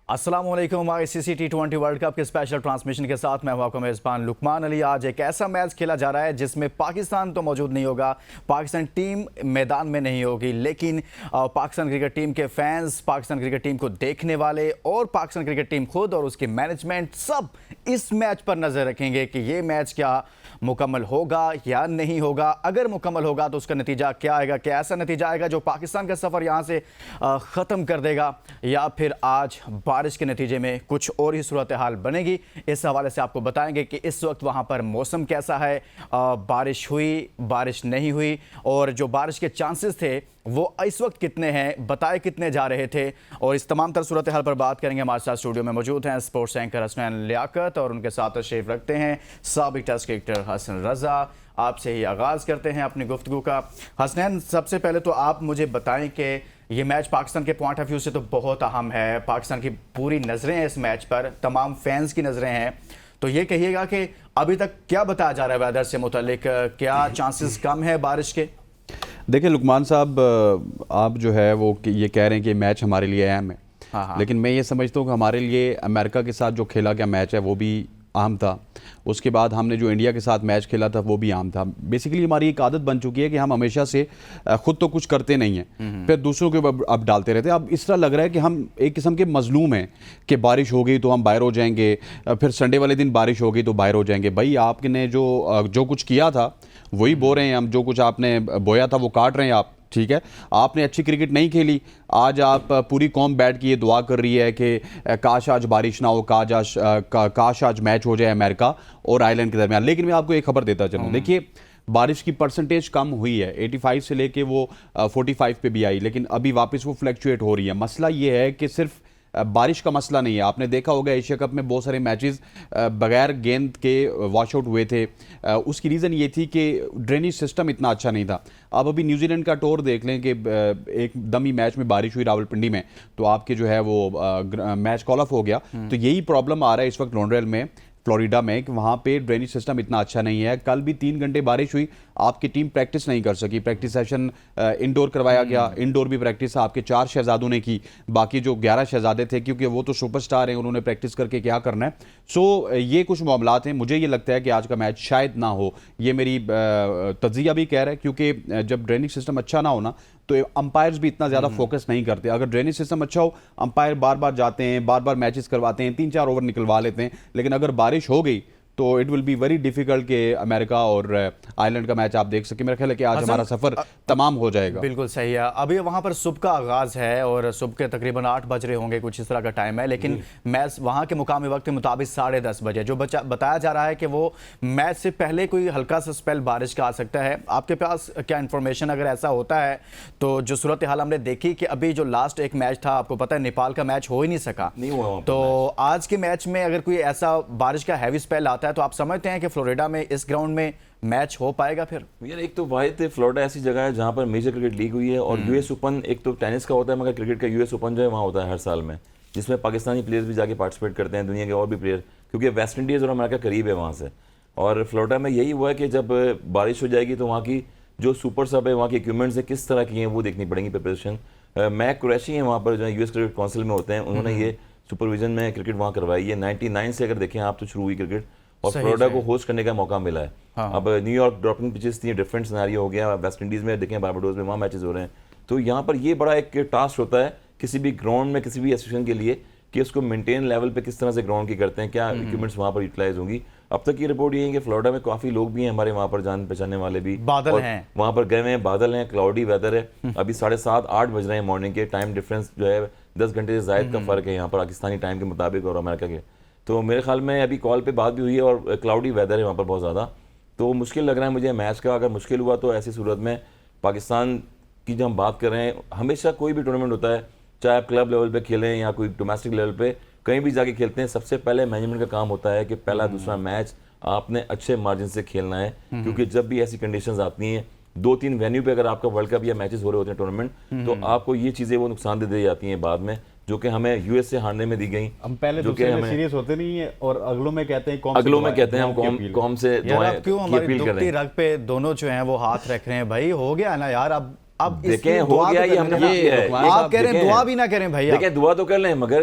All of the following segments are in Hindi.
अस्सलामुअलैकुम। ICC T20 वर्ल्ड कप के स्पेशल ट्रांसमिशन के साथ मैं हूं आपका मेज़बान लुकमान अली। आज एक ऐसा मैच खेला जा रहा है जिसमें पाकिस्तान तो मौजूद नहीं होगा, पाकिस्तान टीम मैदान में नहीं होगी, लेकिन पाकिस्तान क्रिकेट टीम के फैंस, पाकिस्तान क्रिकेट टीम को देखने वाले और पाकिस्तान क्रिकेट टीम खुद और उसकी मैनेजमेंट सब इस मैच पर नज़र रखेंगे कि ये मैच क्या मुकम्मल होगा या नहीं होगा। अगर मुकम्मल होगा तो उसका नतीजा क्या आएगा, क्या ऐसा नतीजा आएगा जो पाकिस्तान का सफ़र यहाँ से ख़त्म कर देगा, या फिर आज बारिश के नतीजे में कुछ और ही सूरत हाल बनेगी। इस हवाले से आपको बताएंगे कि इस वक्त वहाँ पर मौसम कैसा है, बारिश हुई, बारिश नहीं हुई, और जो बारिश के चांसेस थे वो इस वक्त कितने हैं, बताए कितने जा रहे थे। और इस तमाम तर सूरत हाल पर बात करेंगे। हमारे साथ स्टूडियो में मौजूद हैं स्पोर्ट्स एंकर हसनैन लियाकत और उनके साथ तशरीफ रखते हैं साबिक टेस्ट क्रिकेटर हसन रज़ा। आपसे ही आगाज़ करते हैं अपनी गुफ्तगू का। हसनैन, सबसे पहले तो आप मुझे बताएं कि ये मैच पाकिस्तान के पॉइंट ऑफ व्यू से तो बहुत अहम है, पाकिस्तान की पूरी नज़रें हैं इस मैच पर, तमाम फैंस की नज़रें हैं। तो ये कहिएगा कि अभी तक क्या बताया जा रहा है वेदर से मुतालिक, क्या चांसेस कम है बारिश के? देखिए लुकमान साहब, आप जो है वो ये कह रहे हैं कि मैच हमारे लिए अहम है। हाँ। लेकिन मैं ये समझता हूँ कि हमारे लिए अमेरिका के साथ जो खेला गया मैच है वो भी अहम था। उसके बाद हमने जो इंडिया के साथ मैच खेला था वो भी अहम था। बेसिकली हमारी एक आदत बन चुकी है कि हम हमेशा से खुद तो कुछ करते नहीं हैं, फिर दूसरों के ऊपर अब डालते रहते हैं। अब इस तरह लग रहा है कि हम एक किस्म के मजलूम हैं कि बारिश हो गई तो हम बाहर हो जाएंगे, फिर संडे वाले दिन बारिश हो गई तो बाहर हो जाएंगे। भाई आपने जो कुछ किया था वही बो रहे हैं हम, जो कुछ आपने बोया था वो काट रहे हैं आप। ठीक है, आपने अच्छी क्रिकेट नहीं खेली, आज आप पूरी कौम बैठ के ये दुआ कर रही है कि काश आज बारिश ना हो, काश आज मैच हो जाए अमेरिका और आयरलैंड के दरमियान। लेकिन मैं आपको एक खबर देता चलूँ, देखिए बारिश की परसेंटेज कम हुई है, 85 से लेके वो 45 पे भी आई, लेकिन अभी वापस वो फ्लक्चुएट हो रही है। मसला ये है कि सिर्फ बारिश का मसला नहीं है। आपने देखा होगा एशिया कप में बहुत सारे मैचेस बगैर गेंद के वॉश आउट हुए थे। उसकी रीज़न ये थी कि ड्रेनेज सिस्टम इतना अच्छा नहीं था। अब अभी न्यूजीलैंड का टूर देख लें कि एक दमी मैच में बारिश हुई रावलपिंडी में, तो आपके जो है वो मैच कॉल ऑफ हो गया। तो यही प्रॉब्लम आ रहा है इस वक्त लॉन्ड्रेल में, फ्लोरिडा में, कि वहाँ पे ड्रेनेज सिस्टम इतना अच्छा नहीं है। कल भी 3 घंटे बारिश हुई, आपकी टीम प्रैक्टिस नहीं कर सकी। प्रैक्टिस सेशन इंडोर करवाया गया, इंडोर भी प्रैक्टिस आपके 4 शहजादों ने की, बाकी जो 11 शहजादे थे क्योंकि वो तो सुपरस्टार हैं, उन्होंने प्रैक्टिस करके क्या करना है। सो ये कुछ मामलात हैं। मुझे ये लगता है कि आज का मैच शायद ना हो, ये मेरी तज्जिया भी कह रहा है, क्योंकि जब ड्रेनेज सिस्टम अच्छा ना हो ना तो अंपायर्स भी इतना ज़्यादा फोकस नहीं करते। अगर ड्रेनेज सिस्टम अच्छा हो, अंपायर बार बार जाते हैं, बार बार मैचेस करवाते हैं, 3-4 ओवर निकलवा लेते हैं। लेकिन अगर बारिश हो गई तो it will be very difficult कि अमेरिका और आयरलैंड का मैच आप देख सकें। मेरा ख्याल है कि आज हमारा सफ़र तमाम हो जाएगा। बिल्कुल सही है। अभी वहाँ पर सुबह का आगाज़ है और सुबह के तकरीबन 8 बज रहे होंगे, कुछ इस तरह का टाइम है, लेकिन मैच वहाँ के मुकामी वक्त के मुताबिक 10:30 बजे। जो बताया जा रहा है कि वो मैच से पहले कोई हल्का सा स्पेल बारिश का आ सकता है। आपके पास क्या इन्फॉर्मेशन, अगर ऐसा होता है तो? जो सूरत हाल हमने देखी कि अभी जो लास्ट एक मैच था, आपको पता है नेपाल का मैच हो ही नहीं सका, तो आज के मैच में अगर कोई ऐसा बारिश का हैवी स्पेल आता है तो आप समझते हैं कि फ्लोरिडा में इस ग्राउंड में मैच हो पाएगा फिर? यार एक तो वाहिद फ्लोरिडा ऐसी जगह है जहाँ पर मेजर क्रिकेट लीग हुई है, और यूएस ओपन, एक तो टेनिस का होता है मगर क्रिकेट का यूएस ओपन जो है वहाँ होता है हर साल में, जिसमें पाकिस्तानी प्लेयर्स भी जाके पार्टिसिपेट करते हैं, दुनिया के और भी प्लेयर, क्योंकि वेस्ट इंडीज़ और अमेरिका करीब है वहाँ से। और फ्लोरिडा में यही हुआ है कि जब बारिश हो जाएगी तो वहाँ की जो सुपर सब है, वहाँ के इक्विपमेंट्स है किस तरह की हैं वो देखनी पड़ेंगी प्रिपरेशन। मैक कुरैशी हैं वहाँ पर जो यूएस क्रिकेट काउंसिल में होते हैं, उन्होंने ये सुपरविजन में क्रिकेट वहाँ करवाई है। 99 से अगर देखें आप तो शुरू हुई क्रिकेट, और फ्लोरिडा को होस्ट करने का मौका मिला है। हाँ। अब न्यूयॉर्क ड्रॉपिंग पिचेस थी, डिफरेंट सिनेरियो हो गया। वेस्ट इंडीज़ में देखें, बारबाडोस में वहाँ मैचेस हो रहे हैं। तो यहाँ पर ये बड़ा एक टास्क होता है किसी भी ग्राउंड में, किसी भी एसोसिएशन के लिए, कि उसको मेंटेन लेवल पे किस तरह से ग्राउंड की करते हैं, क्या इक्विपमेंट्स वहाँ पर यूटिलाइज होंगी। अब तक की रिपोर्ट ये है कि फ्लोरिडा में काफ़ी लोग भी हैं हमारे वहाँ पर, जान पहचानने वाले भी, बादल हैं वहाँ पर गए हुए हैं, बादल हैं, क्लाउडी वेदर है। अभी 7:30-8 बज रहे हैं मॉर्निंग के, टाइम डिफरेंस जो है 10 घंटे से ज़ायद का फ़र्क है यहाँ पर पाकिस्तानी टाइम के मुताबिक और अमेरिका के। तो मेरे ख्याल में अभी कॉल पे बात भी हुई है, और क्लाउडी वेदर है वहाँ पर बहुत ज़्यादा, तो मुश्किल लग रहा है मुझे मैच का। अगर मुश्किल हुआ तो ऐसी सूरत में पाकिस्तान की जब हम बात कर रहे हैं, हमेशा कोई भी टूर्नामेंट होता है, चाहे आप क्लब लेवल पे खेलें या कोई डोमेस्टिक लेवल पे कहीं भी जाके खेलते हैं, सबसे पहले मैनेजमेंट का काम होता है कि पहला दूसरा मैच आपने अच्छे मार्जिन से खेलना है। क्योंकि जब भी ऐसी कंडीशंस आती हैं, 2-3 वेन्यू पे अगर आपका वर्ल्ड कप या मैचेस हो रहे होते हैं टूर्नामेंट, तो आपको ये चीज़ें वो नुकसान दे दी जाती हैं बाद में, जो कि हमें यूएस से हारने में दी गई। हम पहले जो कि हमें सीरियस होते नहीं है और अगलों में कहते हैं, अगलों में कहते हैं हम कौम से यार, क्यों हमारी दुखती रग पे दोनों जो हैं वो हाथ रख रहे हैं? भाई हो गया ना यार, अब अब देखें इसकी हो दुआ गया तो ये कर हमने लेना। किया है। रुकमान ये आप कह रहे हैं देखें, दुआ भी ना करें भैया। देखिए दुआ तो कर लें मगर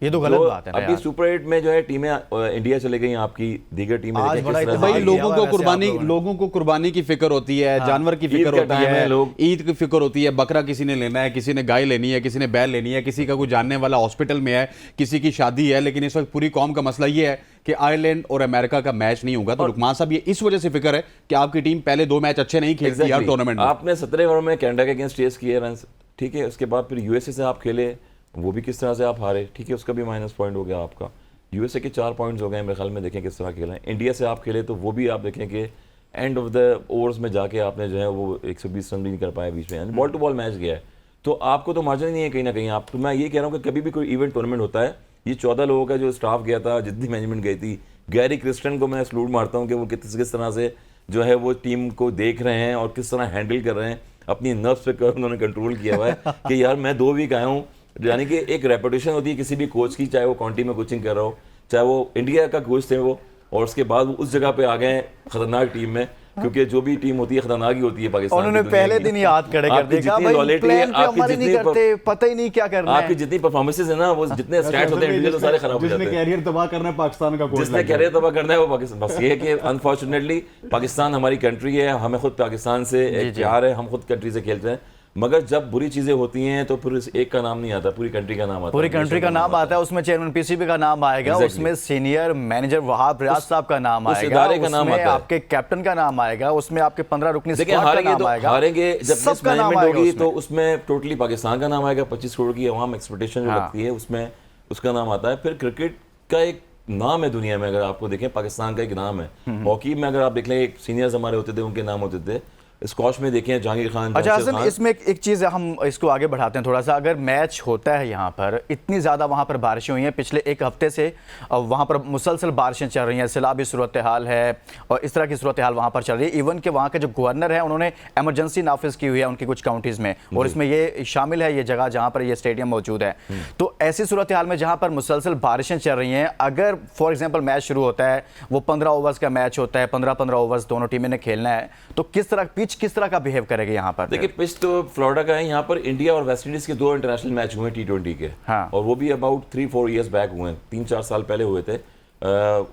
ये तो गलत बात है ना अभी यार। सुपर 8 में जो है टीमें इंडिया चले गई, आपकी दीगर टीमें आज देखें बड़ा किस तरह इत्तेफाक से- भाई किया लोगों हुआ को है वैसे कुर्बानी आप लोगों ने। लोगों को कुर्बानी की फिक्र होती है, जानवर की ईद फिक्र का होती टाइम है, है, लोग ईद की फिक्र होती है, बकरा किसी ने लेना है, किसी ने गाय लेनी है, किसी ने बैल लेनी है, किसी का कोई जानने वाला हॉस्पिटल में है, किसी की शादी है। लेकिन इस वक्त पूरी कौम का मसला ये है कि आयरलैंड और अमेरिका का मैच नहीं होगा। तो लुकमान साहब ये इस वजह से फिक्र है कि आपकी टीम पहले 2 मैच अच्छे नहीं खेलती हर Exactly. टूर्नामेंट में। आपने 17 ओवर में कनाडा के अगेंस्ट चेस किए रन, ठीक है, उसके बाद फिर यूएसए से आप खेले, वो भी किस तरह से आप हारे, ठीक है, उसका भी माइनस पॉइंट हो गया आपका। यूएसए के 4 पॉइंट्स हो गए मेरे ख्याल में, देखें किस तरह खेले। इंडिया से आप खेले तो वो भी आप देखें कि एंड ऑफ द ओवर्स में जाके आपने जो है वो 120 रन भी नहीं कर पाए बीच में, बॉल टू बॉल मैच गया है। तो आपको तो मार्जिन नहीं है कहीं ना कहीं। आप तो मैं ये कह रहा हूँ कि कभी भी कोई इवेंट टूर्नामेंट होता है, ये 14 लोगों का जो स्टाफ गया था, जितनी मैनेजमेंट गई थी, गैरी क्रिस्टन को मैं सलूट मारता हूँ कि वो किस तरह से जो है वो टीम को देख रहे हैं और किस तरह हैंडल कर रहे हैं, अपनी नर्व्स पे उन्होंने कंट्रोल किया हुआ है कि यार मैं 2 वीक आया हूँ। यानी कि एक रेपुटेशन होती है किसी भी कोच की, चाहे वो काउंटी में कोचिंग कर रहा हो, चाहे वो इंडिया का कोच थे वो, और उसके बाद वो उस जगह पे आ गए खतरनाक टीम में, क्योंकि जो भी टीम होती है खतरनाक ही होती है पाकिस्तान उन्होंने की दुनिया पहले की। दिन ही याद खड़े कर आपकी दिया जितनी भाई loyalty है, प्लान पे आपकी हमारे नहीं जितनी करते, पता ही नहीं क्या करना आपकी है। जितनी परफॉर्मेंसेस है ना, वो जितने स्टैट्स होते हैं इंडिविजुअल तो सारे खराब हो जाते हैं। कैरियर तबाह करना है पाकिस्तान का कोच जिसने कैरियर तबाह करना है वो पाकिस्तान, बस ये है कि अनफॉर्चुनेटली पाकिस्तान हमारी कंट्री है, हमें खुद पाकिस्तान से एक प्यार है, हम खुद कंट्री से खेलते हैं, मगर जब बुरी चीजें होती हैं तो फिर इस एक का नाम नहीं आता, पूरी कंट्री का नाम आता है, पूरी कंट्री का नाम आता है, उसमें चेयरमैन पीसीबी का नाम आएगा, Exactly. उसमें सीनियर मैनेजर वहाब रियाज साहब का नाम उस आएगा, इदारे का नाम उसमें आता है। आपके कैप्टन का नाम आएगा, उसमें आपके 15 रुकनी देखिए स्क्वाड का हारेंगे नाम तो आएगा, हारेंगे, जब सबका नाम मैनेजमेंट आएगा होगी उसमें। तो उसमें टोटली पाकिस्तान का नाम आएगा, 25 करोड़ की अवाम एक्सपेक्टेशन जो हाँ। लगती है उसमें उसका नाम आता है। फिर क्रिकेट का एक नाम है दुनिया में, अगर आपको देखें पाकिस्तान का एक नाम है। हॉकी में अगर आप देख लें, एक सीनियर्स हमारे होते थे उनके नाम होते थे। स्कॉश में देखें जहांगीर खान, अच्छा जासिर हसन, खान। इसमें एक चीज़ हम इसको आगे बढ़ाते हैं थोड़ा सा। अगर मैच होता है यहाँ पर, इतनी ज़्यादा वहाँ पर बारिशें हुई हैं पिछले 1 हफ्ते से, वहाँ पर मुसलसल बारिशें चल रही हैं, सैलाबी सूरत हाल है और इस तरह की सूरत हाल वहाँ पर चल रही है। इवन के वहाँ के जो गवर्नर हैं उन्होंने एमरजेंसी नाफिज की हुई है उनकी कुछ काउंटीज़ में, और इसमें ये शामिल है ये जगह जहाँ पर ये स्टेडियम मौजूद है। तो ऐसी सूरत हाल में जहाँ पर मुसलसल बारिशें चल रही हैं, अगर फॉर एग्जाम्पल मैच शुरू होता है, वो 15 ओवर्स का मैच होता है, 15-15 ओवर्स दोनों टीमें ने खेलना है, तो किस तरह पिच किस तरह का बिहेव करेगी यहाँ पर? देखिए पिच तो फ्लोरिडा का है, यहाँ पर इंडिया और वेस्ट इंडीज के 2 इंटरनेशनल मैच हुए हैं T20 के, हाँ। और वो भी अबाउट 3-4 ईयर्स बैक हुए हैं, 3-4 साल पहले हुए थे।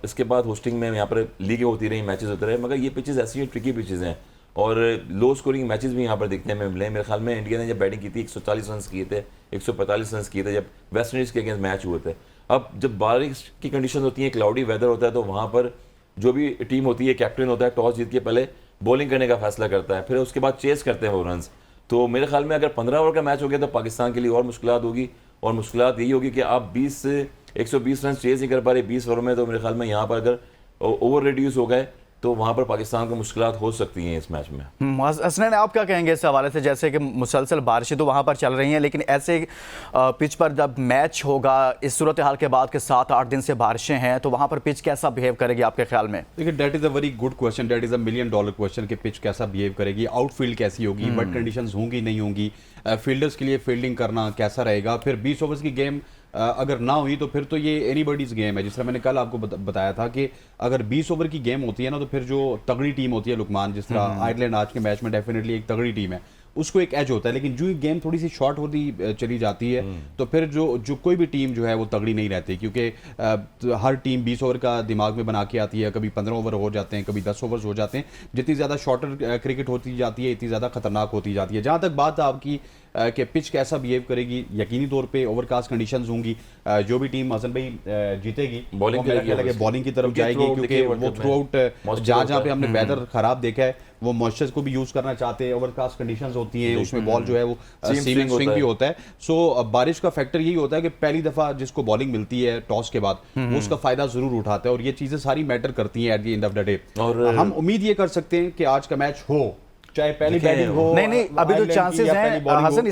इसके बाद होस्टिंग में यहाँ पर लीगें होती रही, मैचेस होते रहे, मगर ये पिचेस ऐसी ट्रिकी पिचेस हैं और लो स्कोरिंग मैचेस भी यहाँ पर दिखने में मिले। मेरे ख्याल में इंडिया ने जब बैटिंग की थी 140 रन किए थे, 145 रन किए थे जब वेस्ट इंडीज के अगेंस्ट मैच हुए थे। अब जब बारिश की कंडीशन होती है, क्लाउडी वेदर होता है, तो वहाँ पर जो भी टीम होती है, कैप्टन होता है, टॉस जीत के पहले बॉलिंग करने का फैसला करता है, फिर उसके बाद चेस करते हैं वो रन्स। तो मेरे ख्याल में अगर 15 ओवर का मैच हो गया तो पाकिस्तान के लिए और मुश्किलात होगी, और मुश्किलात यही होगी कि आप 120 रन चेस नहीं कर पा रहे 20 ओवर में, तो मेरे ख्याल में यहाँ पर अगर ओवर रिड्यूस हो गए तो वहाँ पर पाकिस्तान को मुश्किलात हो सकती हैं इस मैच में। हसनैन, आप क्या कहेंगे इस हवाले से? जैसे कि मुसलसल बारिशें तो वहाँ पर चल रही हैं, लेकिन ऐसे पिच पर जब मैच होगा, इस सूरत हाल के बाद के 7-8 दिन से बारिशें हैं, तो वहाँ पर पिच कैसा बिहेव करेगी आपके ख्याल में? देखिए that is a very good question, that is a $1 million question कि पिच कैसा बिहेव करेगी, आउटफील्ड कैसी होगी, वट कंडीशंस होंगी नहीं होंगी, फील्डर्स के लिए फील्डिंग करना कैसा रहेगा, फिर 20 ओवर्स की गेम अगर ना हुई तो फिर तो ये एनीबडीज गेम है। जिस तरह मैंने कल आपको बताया था कि अगर 20 ओवर की गेम होती है ना, तो फिर जो तगड़ी टीम होती है लुकमान, जिस तरह आयरलैंड आज के मैच में डेफिनेटली एक तगड़ी टीम है, उसको एक एज होता है। लेकिन जो गेम थोड़ी सी शॉर्ट होती चली जाती है तो फिर जो कोई भी टीम जो है वो तगड़ी नहीं रहती, क्योंकि हर टीम 20 ओवर का दिमाग में बना के आती है, कभी 15 ओवर हो जाते हैं, कभी 10 ओवर्स हो जाते हैं। जितनी ज़्यादा शॉर्टर क्रिकेट होती जाती है, इतनी ज़्यादा खतरनाक होती जाती है। जहाँ तक बात आपकी कि पिच कैसा बिहेव करेगी, यकीनी तौर पे ओवरकास्ट कंडीशंस होंगी, जो भी टीम हसन भाई जीतेगी बॉलिंग बॉलिंग की तरफ जाएगी, क्योंकि वो थ्रू आउट जहाँ पे हमने वेदर खराब देखा है वो मॉइस्चर को भी यूज करना चाहते हैं, ओवरकास्ट कंडीशंस होती हैं, उसमें बॉल जो है वो सीमिंग स्विंग भी होता है। सो बारिश का फैक्टर यही होता है कि पहली दफा जिसको बॉलिंग मिलती है टॉस के बाद, वो उसका फायदा जरूर उठाता है, और ये चीजें सारी मैटर करती हैं eight the end of the day. और हम उम्मीद ये कर सकते हैं कि आज का मैच हो, चाहे पहली बैटिंग हो। नहीं, अभी जो चांसेस हैं हसन,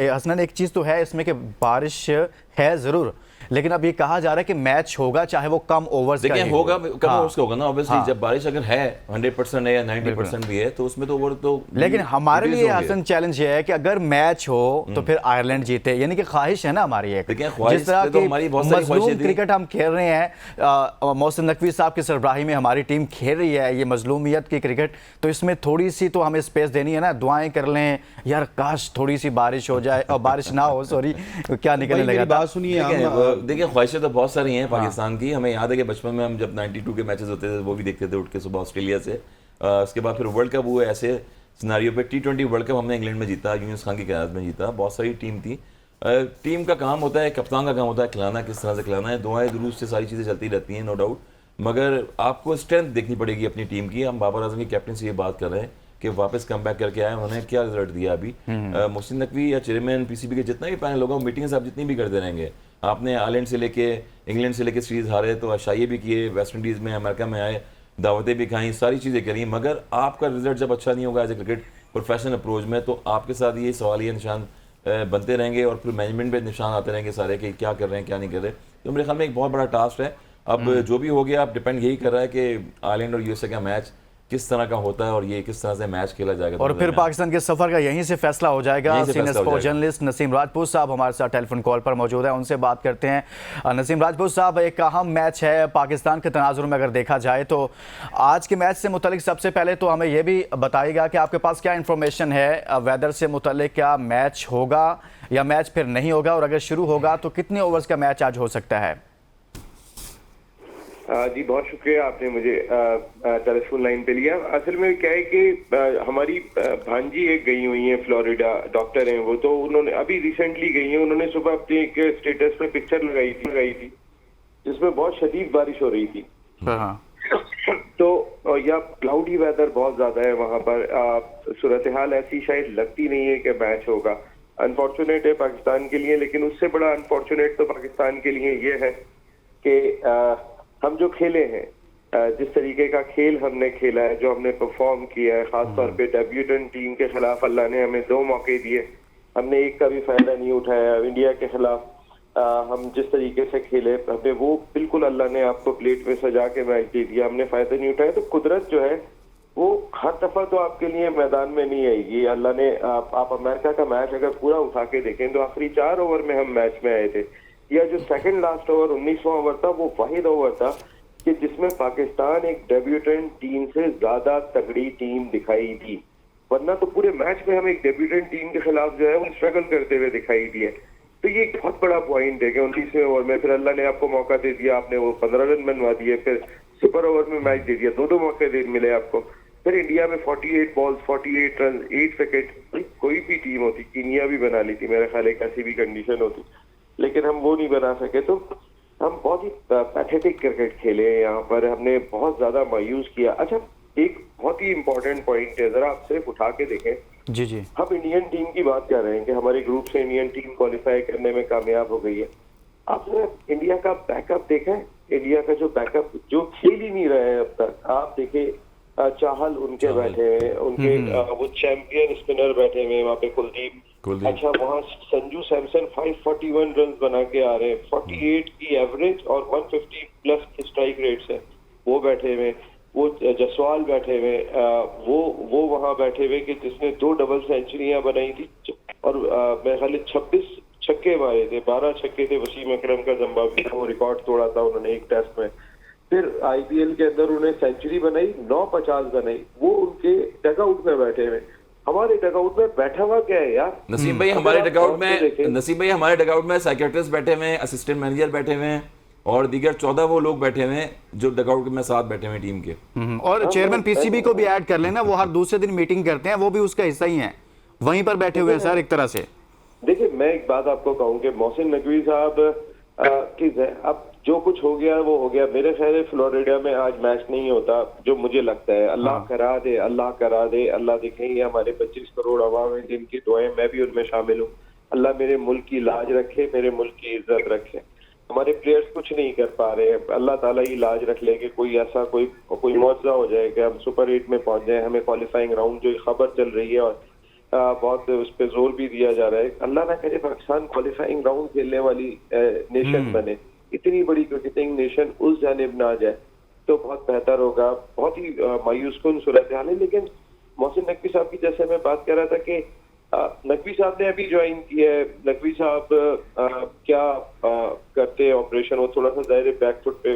हसनैन, एक चीज तो है इसमें कि बारिश है जरूर, लेकिन अब ये कहा जा रहा है कि मैच होगा चाहे वो कम ओवर्स का देखिए ही होगा हो। कम हाँ। ओवर्स का होगा ना ऑब्वियसली। हाँ। जब बारिश अगर है 100% है या 90% भी है तो उसमें तो ओवर तो लेकिन हमारे reduce लिए होंगे। हसन चैलेंज ये है कि अगर मैच हो तो फिर आयरलैंड जीते, यानी कि ख्वाहिश है ना हमारी एक। देखिए, ख्वाहिश जिस तरह पे तो की हमारी बहुत सारी मजलूम ख्वाहिशें थी। क्रिकेट हम खेल रहे हैं, मोहसिन नकवी साहब की सरबराही में हमारी टीम खेल रही है ये मजलूमियत की क्रिकेट, तो इसमें थोड़ी सी तो हमें स्पेस देनी है ना। दुआएं कर लें यार, काश थोड़ी सी बारिश हो जाए, और बारिश ना हो, सॉरी क्या निकलने भाई, मेरी लगा था। बात सुनिए। देखिए ख्वाहिशें तो बहुत सारी हैं पाकिस्तान की। हमें याद है कि बचपन में हम जब 92 के मैचेस होते थे वो भी देखते थे उठ के सुबह ऑस्ट्रेलिया से। उसके बाद फिर वर्ल्ड कप हुए ऐसे सिनारियो पे। T20 वर्ल्ड कप हमने इंग्लैंड में जीता, यूनुस खान की क़यादत में जीता। बहुत सारी टीम थी। टीम का काम होता है, कप्तान का काम होता है खिलाना, किस तरह से खिलाना है। दुआएं दुरूद से सारी चीज़ें चलती रहती हैं, नो डाउट। मगर आपको स्ट्रेंथ देखनी पड़ेगी अपनी टीम की। हम बाबर आजम की कैप्टन से ये बात कर रहे हैं कि वापस कम बैक करके आए, उन्होंने क्या रिजल्ट दिया अभी। मोहसिन नकवी या चेयरमैन पीसीबी के जितना भी पैनल होगा, मीटिंग्स आप जितनी भी करते रहेंगे। आपने आयरलैंड से लेके इंग्लैंड से लेके सीरीज हारे, तो आशाइये भी किए, वेस्ट इंडीज़ में अमेरिका में आए, दावतें भी खाई, सारी चीज़ें करी। मगर आपका रिजल्ट जब अच्छा नहीं होगा as a cricket professional approach में, तो आपके साथ ये सवाल ये निशान बनते रहेंगे और फिर मैनेजमेंट पे निशान आते रहेंगे सारे कि क्या कर रहे हैं क्या नहीं कर रहे। तो मेरे ख्याल में एक बहुत बड़ा टास्क है। अब जो भी हो गया, अब डिपेंड यही कर रहा है कि आयरलैंड और यूएसए का मैच किस तरह का होता है और ये किस तरह से मैच खेला जाएगा। और फिर पाकिस्तान के सफर का यहीं से फैसला हो जाएगा। यहीं से सीनियर फैसला हो स्पोर्ट्स जाएगा। जर्नलिस्ट नसीम राजपूत साहब हमारे साथ टेलीफोन कॉल पर मौजूद है, उनसे बात करते हैं। नसीम राजपूत साहब, एक अहम मैच है पाकिस्तान के तनाजुर में अगर देखा जाए तो। आज के मैच से मुतलिक सबसे पहले तो हमें यह भी बताइएगा कि आपके पास क्या इन्फॉर्मेशन है वेदर से मुतलिक, क्या मैच होगा या मैच फिर नहीं होगा, और अगर शुरू होगा तो कितने ओवर्स का मैच आज हो सकता है? जी बहुत शुक्रिया, आपने मुझे टेलीफोन लाइन पे लिया। असल में क्या है कि हमारी भांजी एक गई हुई है फ्लोरिडा, डॉक्टर हैं वो, तो उन्होंने अभी रिसेंटली गई हैं। उन्होंने सुबह अपने एक स्टेटस पे पिक्चर लगाई थी जिसमें बहुत शदीद बारिश हो रही थी। हाँ। तो या क्लाउडी वेदर बहुत ज्यादा है वहां पर। सूरत हाल ऐसी शायद लगती नहीं है कि मैच होगा। अनफॉर्चुनेट है पाकिस्तान के लिए, लेकिन उससे बड़ा अनफॉर्चुनेट तो पाकिस्तान के लिए ये है कि हम जो खेले हैं, जिस तरीके का खेल हमने खेला है, जो हमने परफॉर्म किया है, खासतौर पे डेब्यूटेंट टीम के खिलाफ अल्लाह ने हमें 2 मौके दिए, हमने एक का भी फायदा नहीं उठाया। इंडिया के खिलाफ हम जिस तरीके से खेले, हमने वो बिल्कुल अल्लाह ने आपको प्लेट में सजा के मैच दे दिया, हमने फायदा नहीं उठाया। तो कुदरत जो है वो हर दफा तो आपके लिए मैदान में नहीं आएगी। अल्लाह ने आप अमेरिका का मैच अगर पूरा उठा के देखें तो आखिरी 4 ओवर में हम मैच में आए थे, या जो सेकंड लास्ट ओवर 19वां ओवर था वो वाहिद ओवर था कि जिसमें पाकिस्तान एक डेब्यूटेंट टीम से ज्यादा तगड़ी टीम दिखाई दी। वरना तो पूरे मैच में हम एक डेब्यूटेंट टीम के खिलाफ जो है वो स्ट्रगल करते हुए दिखाई दिए। तो ये एक बहुत बड़ा पॉइंट है कि 19वें ओवर में फिर अल्लाह ने आपको मौका दे दिया, आपने वो 15 रन बनवा दिए, फिर सुपर ओवर में मैच दे दिया, 2 मौके दे मिले आपको। फिर इंडिया में 48 बॉल्स 48 रन 8 विकेट। कोई भी टीम होती, कीनिया भी बना ली थी मेरे ख्याल, एक ऐसी भी कंडीशन होती, लेकिन हम वो नहीं बना सके। तो हम बहुत ही पैथेटिक क्रिकेट खेले यहाँ पर, हमने बहुत ज्यादा मायूस किया। अच्छा, एक बहुत ही इंपॉर्टेंट पॉइंट है, जरा आप सिर्फ उठा के देखें। जी जी। हम इंडियन टीम की बात कर रहे हैं कि हमारे ग्रुप से इंडियन टीम क्वालिफाई करने में कामयाब हो गई है। आप जरा इंडिया का बैकअप देखें, इंडिया का जो बैकअप जो खेल ही नहीं रहे हैं अब तक। आप देखें चाहल उनके बैठे हुए, उनके वो चैंपियन स्पिनर बैठे हुए वहाँ पे, कुलदीप। अच्छा, वहाँ संजू सैमसन 541 रन बना के आ रहे हैं, 48 की एवरेज और 150 प्लस स्ट्राइक रेट से वो बैठे हुए। वो जसवाल बैठे हुए, वो वहाँ बैठे हुए कि जिसने 2 डबल सेंचुरियां बनाई थी और मेरे ख्याल 26 छक्के मारे थे, 12 छक्के थे वसीम अकरम का जिम्बाब्वे का, वो रिकॉर्ड तोड़ा था उन्होंने एक टेस्ट में। फिर आईपीएल के अंदर उन्हें सेंचुरी बनाई, 950 बनाई। वो उनके डगआउट में बैठे हुए। हमारे डगआउट में बैठा हुआ क्या है यार? नसीम भाई, हमारे डगआउट में साइकियाट्रिस्ट बैठे हुए हैं, असिस्टेंट मैनेजर बैठे हुए हैं और दीगर 14 वो लोग बैठे हुए हैं जो डगआउट में साथ बैठे हुए टीम के। और चेयरमैन पीसीबी को भी ऐड कर लेना, वो हर दूसरे दिन मीटिंग करते हैं, वो भी उसका हिस्सा ही है, वहीं पर बैठे हुए हैं सर एक तरह से। देखिए, मैं एक बात आपको कहूँ कि मोहसिन नकवी साहब की अब जो कुछ हो गया वो हो गया। मेरे ख्याल है फ्लोरिडा में आज मैच नहीं होता, जो मुझे लगता है। अल्लाह करा दे, अल्लाह करा दे, अल्लाह देखें ये हमारे 25 करोड़ अवाम है जिनकी दुआएं, मैं भी उनमें शामिल हूँ। अल्लाह मेरे मुल्क की लाज रखे, मेरे मुल्क की इज्जत रखे। हमारे प्लेयर्स कुछ नहीं कर पा रहे हैं, अल्लाह ताला ही लाज रख ले कि कोई ऐसा कोई मौजज़ा हो जाए कि हम सुपर 8 में पहुंच जाए, हमें क्वालिफाइंग राउंड जो खबर चल रही है और बहुत उस पर जोर भी दिया जा रहा है। अल्लाह ना करे पाकिस्तान क्वालिफाइंग राउंड खेलने वाली नेशन बने, इतनी बड़ी क्रिकेटिंग नेशन उस जानिब ना जाए तो बहुत बेहतर होगा। बहुत ही मायूस कुन सूरत हाल है। लेकिन मोहसिन नकवी साहब की जैसे मैं बात कर रहा था कि नकवी साहब ने अभी ज्वाइन किया है। नकवी साहब क्या करते हैं ऑपरेशन, वो थोड़ा सा ज़ाहिर बैकफुट पे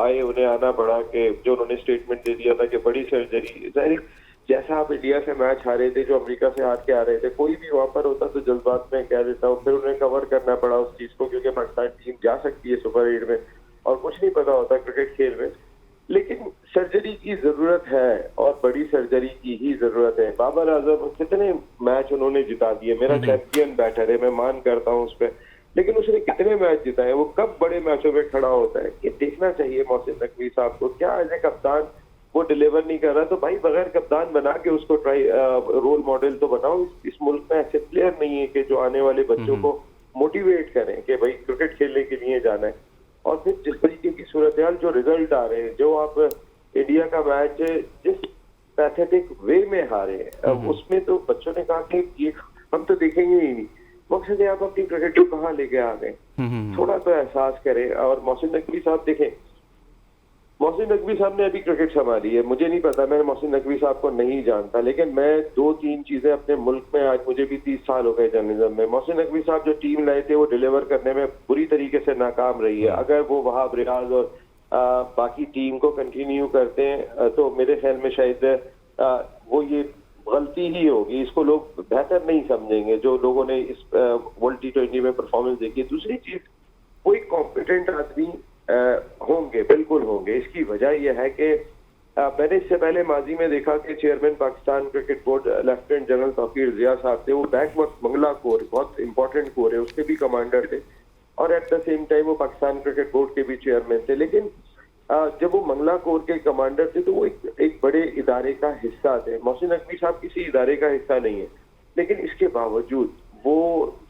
आए, उन्हें आना पड़ा कि जो उन्होंने स्टेटमेंट दे दिया था कि बड़ी सर्जरी। ज़ाहिर जैसा आप इंडिया से मैच हारे थे, जो अमेरिका से हार के आ रहे थे, कोई भी वहां पर होता तो जज्बात में कह देता हूँ। फिर उन्हें कवर करना पड़ा उस चीज को, क्योंकि पाकिस्तान टीम जा सकती है सुपर 8 में और कुछ नहीं पता होता क्रिकेट खेल में। लेकिन सर्जरी की जरूरत है और बड़ी सर्जरी की ही जरूरत है। बाबर आजम कितने मैच उन्होंने जिता दिए, मेरा चैंपियन बैटर है, मैं मान करता हूँ उस पर, लेकिन उसने कितने मैच जिताए, वो कब बड़े मैचों में खड़ा होता है, ये देखना चाहिए मोहसिन नकवी साहब को। क्या एज ए कप्तान वो डिलीवर नहीं कर रहा तो भाई बगैर कप्तान बना के उसको रोल मॉडल तो बनाओ। इस मुल्क में ऐसे प्लेयर नहीं है कि जो आने वाले बच्चों को मोटिवेट करें कि भाई क्रिकेट खेलने के लिए जाना है। और फिर जिस तरीके की सूरत हाल, जो रिजल्ट आ रहे हैं, जो आप इंडिया का मैच जिस पैथेटिक वे में हारे हैं, उसमें तो बच्चों ने कहा कि ये हम तो देखेंगे ही नहीं। मकसद है आप अपनी क्रिकेट को कहाँ लेके आ गए, थोड़ा तो एहसास करें। और मोहसिन नकवी साहब देखें, मोहसिन नकवी साहब ने अभी क्रिकेट संभाली है, मुझे नहीं पता, मैं मोहसिन नकवी साहब को नहीं जानता, लेकिन मैं 2-3 चीजें अपने मुल्क में, आज मुझे भी 30 साल हो गए जर्नलिज्म में, मोहसिन नकवी साहब जो टीम लाए थे वो डिलीवर करने में बुरी तरीके से नाकाम रही है। अगर वो वहाब रियाज और बाकी टीम को कंटिन्यू करते हैं तो मेरे ख्याल में शायद वो ये गलती ही होगी, इसको लोग बेहतर नहीं समझेंगे जो लोगों ने इस वर्ल्ड T20 में परफॉर्मेंस देखी। दूसरी चीज, वो एक कॉम्पिटेंट आदमी होंगे, बिल्कुल होंगे। इसकी वजह यह है कि मैंने इससे पहले माजी में देखा कि chairman Pakistan cricket board lieutenant general Tauqir Zia sahab थे, वो बैक मंगला कोर, बहुत इंपॉर्टेंट कोर है, उसके भी कमांडर थे, और एट द सेम टाइम वो पाकिस्तान क्रिकेट बोर्ड के भी चेयरमैन थे। लेकिन जब वो मंगला कोर के कमांडर थे तो वो एक बड़े इदारे का हिस्सा थे। मोहसिन नकवी साहब किसी इदारे का हिस्सा नहीं है, लेकिन इसके बावजूद वो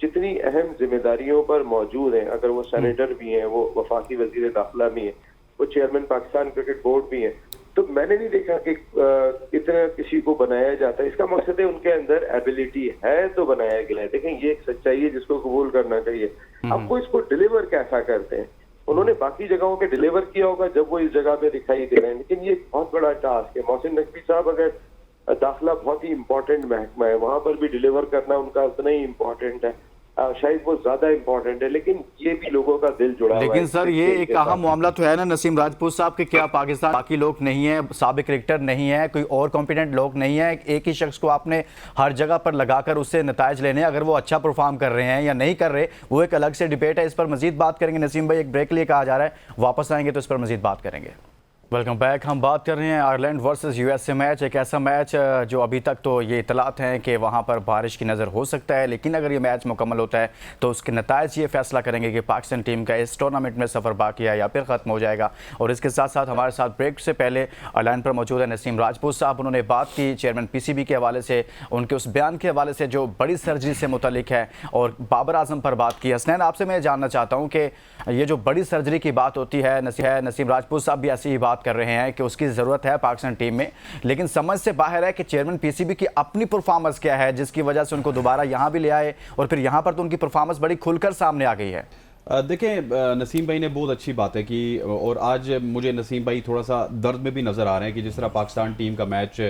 जितनी अहम जिम्मेदारियों पर मौजूद हैं, अगर वो सेनेटर भी हैं, वो वफाकी वजीर दाखिला भी हैं, वो चेयरमैन पाकिस्तान क्रिकेट बोर्ड भी हैं, तो मैंने नहीं देखा कि इतना किसी को बनाया जाता है। इसका मकसद है उनके अंदर एबिलिटी है तो बनाया गया है। देखें, ये एक सच्चाई है जिसको कबूल करना चाहिए। अब वो इसको डिलीवर कैसा करते हैं, उन्होंने बाकी जगहों पे डिलीवर किया होगा जब वो इस जगह पे दिखाई दे रहे हैं, लेकिन ये बहुत बड़ा टास्क है। मोहसिन नकवी साहब, अगर दाखिला बहुत ही इंपॉर्टेंट महकमा है, वहां पर भी डिलीवर करना उनका उतना ही इंपॉर्टेंट है, शायद वो ज्यादा इंपॉर्टेंट है, लेकिन ये भी लोगों का दिल जुड़ा हुआ है। लेकिन सर, ये एक अहम मामला तो है ना नसीम राजपूत साहब कि क्या पाकिस्तान बाकी लोग नहीं है, साबिक क्रिकेटर नहीं है, कोई और कॉम्पिटेंट लोग नहीं है, एक ही शख्स को आपने हर जगह पर लगाकर उससे नताइज लेने, अगर वो अच्छा परफॉर्म कर रहे हैं या नहीं कर रहे वो एक अलग से डिबेट है। इस पर मजीद बात करेंगे। नसीम भाई, एक ब्रेक लिए कहा जा रहा है, वापस आएंगे तो इस पर मजीद बात करेंगे। Welcome back. हम बात कर रहे हैं आयरलैंड वर्सेस यूएसए मैच, एक ऐसा मैच जो अभी तक तो ये इतलात हैं कि वहाँ पर बारिश की नज़र हो सकता है, लेकिन अगर ये मैच मुकम्मल होता है तो उसके नताइज ये फैसला करेंगे कि पाकिस्तान टीम का इस टूर्नामेंट में सफ़र बाकी है या फिर ख़त्म हो जाएगा। और इसके साथ साथ हमारे साथ ब्रेक से पहले लाइन पर मौजूद है नसीम राजपूत साहब। उन्होंने बात की चेयरमैन PCB के हवाले से, उनके उस बयान के हवाले से जो बड़ी सर्जरी से मुतलिक है, और बाबर आजम पर बात की। हसनैन, आपसे मैं जानना चाहता हूँ कि ये जो बड़ी सर्जरी की बात होती है, नसीम राजपूत साहब भी ऐसी ही बात कर रहे हैं कि उसकी ज़रूरत है पाकिस्तान टीम में, लेकिन समझ से बाहर है कि चेयरमैन PCB की अपनी परफॉर्मेंस क्या है जिसकी वजह से उनको दोबारा यहाँ भी ले आए, और फिर यहाँ पर तो उनकी परफॉर्मेंस बड़ी खुलकर सामने आ गई है। देखें, नसीम भाई ने बहुत अच्छी बातें की, और आज मुझे नसीम भाई थोड़ा सा दर्द में भी नज़र आ रहे हैं कि जिस तरह पाकिस्तान टीम का मैच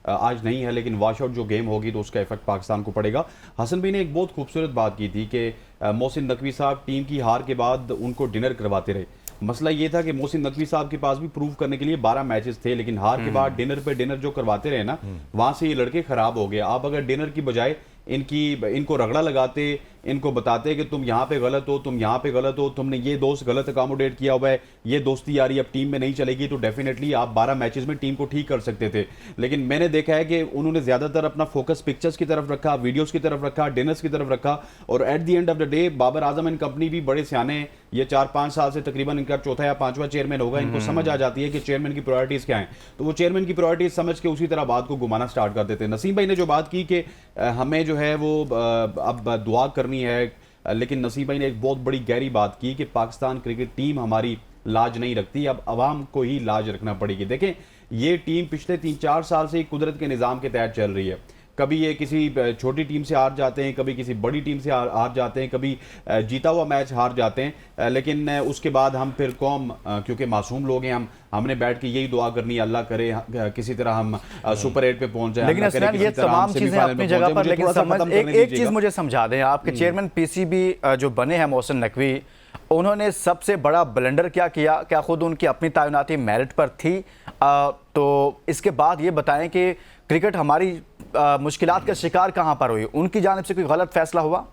आज नहीं है, लेकिन वॉश आउट जो गेम होगी तो उसका इफेक्ट पाकिस्तान को पड़ेगा। हसन भाई ने एक बहुत खूबसूरत बात की थी कि मोहसिन नकवी साहब टीम की हार के बाद उनको डिनर करवाते रहे। मसला ये था कि मोहसिन नकवी साहब के पास भी प्रूव करने के लिए 12 मैचेस थे, लेकिन हार के बाद डिनर पे डिनर जो करवाते रहे ना, वहां से ये लड़के खराब हो गए। आप अगर डिनर की बजाय इनको रगड़ा लगाते, इनको बताते कि तुम यहाँ पे गलत हो, तुम यहाँ पे गलत हो, तुमने ये दोस्त गलत अकोमोडेट किया हुआ है, ये दोस्ती यारी अब टीम में नहीं चलेगी, तो डेफिनेटली आप 12 मैचेस में टीम को ठीक कर सकते थे। लेकिन मैंने देखा है कि उन्होंने ज्यादातर अपना फोकस पिक्चर्स की तरफ रखा, वीडियोस की तरफ रखा, डिनर्स की तरफ रखा, और at the end of the day Babar Azam and company भी बड़े सियाने हैं। ये 4-5 साल से तकरीबन इनका चौथा या 5वां चेयरमैन होगा, इनको समझ आ जाती है कि चेयरमैन की प्रायोरिटीज क्या है, तो वो चेयरमैन की प्रायोरिटीज समझ के उसी तरह बात को घुमाना स्टार्ट कर देते हैं। नसीम भाई ने जो बात की कि हमें जो है वो अब दुआ करनी है, लेकिन नसीम भाई ने एक बहुत बड़ी गहरी बात की कि पाकिस्तान क्रिकेट टीम हमारी लाज नहीं रखती, अब अवाम को ही लाज रखना पड़ेगी। देखें, ये टीम पिछले 3-4 साल से कुदरत के निज़ाम के तहत चल रही है। कभी ये किसी छोटी टीम से हार जाते हैं, कभी किसी बड़ी टीम से हार जाते हैं, कभी जीता हुआ मैच हार जाते हैं, लेकिन उसके बाद हम फिर कौम, क्योंकि मासूम लोग हैं, हमने बैठ के यही दुआ करनी, अल्लाह करे किसी तरह हम सुपर 8 पे पहुंच जाए। लेकिन असलन ये तमाम चीजें अपनी जगह पर, लेकिन एक चीज मुझे समझा दें, आपके चेयरमैन पीसीबी जो बने हैं मोहसिन नकवी, उन्होंने सबसे बड़ा ब्लंडर क्या किया? क्या खुद उनकी अपनी तैनाती मेरिट पर थी? तो इसके बाद ये बताएं कि क्रिकेट हमारी मुश्किलात का शिकार कहां पर हुई? उनकी जानिब से कोई गलत फैसला हुआ?